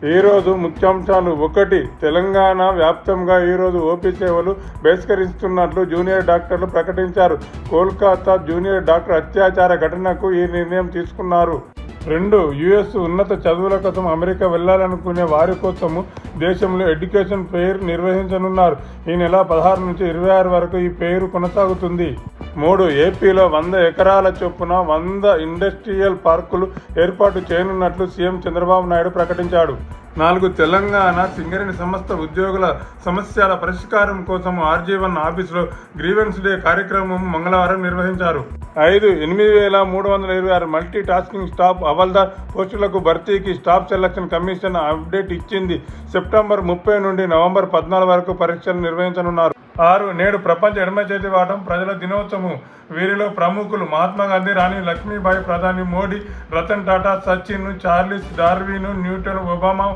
ఈరోజు ముఖ్యాంశాలు. 1. తెలంగాణ వ్యాప్తంగా ఈరోజు ఓపీ సేవలు బహిష్కరిస్తున్నట్లు జూనియర్ డాక్టర్లు ప్రకటించారు. కోల్కతా జూనియర్ డాక్టర్ అత్యాచార ఘటనకు ఈ నిర్ణయం తీసుకున్నారు. 2. యుఎస్ ఉన్నత చదువుల కోసం అమెరికా వెళ్లాలనుకునే వారి కోసము దేశంలో ఎడ్యుకేషన్ ఫెయిర్ నిర్వహించనున్నారు. ఈ నెల 16 నుంచి 26 వరకు ఈ ఫెయిర్ కొనసాగుతుంది. 3. ఏపీలో 100 ఎకరాల చొప్పున 100 ఇండస్ట్రియల్ పార్కులు ఏర్పాటు చేయనున్నట్లు సీఎం చంద్రబాబు నాయుడు ప్రకటించాడు. 4. తెలంగాణ సింగరేణి సంస్థ ఉద్యోగుల సమస్యల పరిష్కారం కోసం RG1 ఆఫీసులో గ్రీవెన్స్ డే కార్యక్రమం మంగళవారం నిర్వహించారు. 5. 8,326 మల్టీ టాస్కింగ్ స్టాఫ్ హవాల్దార్ పోస్టులకు భర్తీకి స్టాఫ్ సెలక్షన్ కమిషన్ అప్డేట్ ఇచ్చింది. సెప్టెంబర్ 30 నుండి నవంబర్ 14 వరకు పరీక్షలు నిర్వహించనున్నారు. 6. నేడు ప్రపంచ ఎడమ చేతివాటం ప్రజల దినోత్సవం. వీరిలో ప్రముఖులు మహాత్మా గాంధీ, రాణి లక్ష్మీబాయి, ప్రధాని Modi, Ratan Tata, Sachin, Charles Darwin, Newton, Obama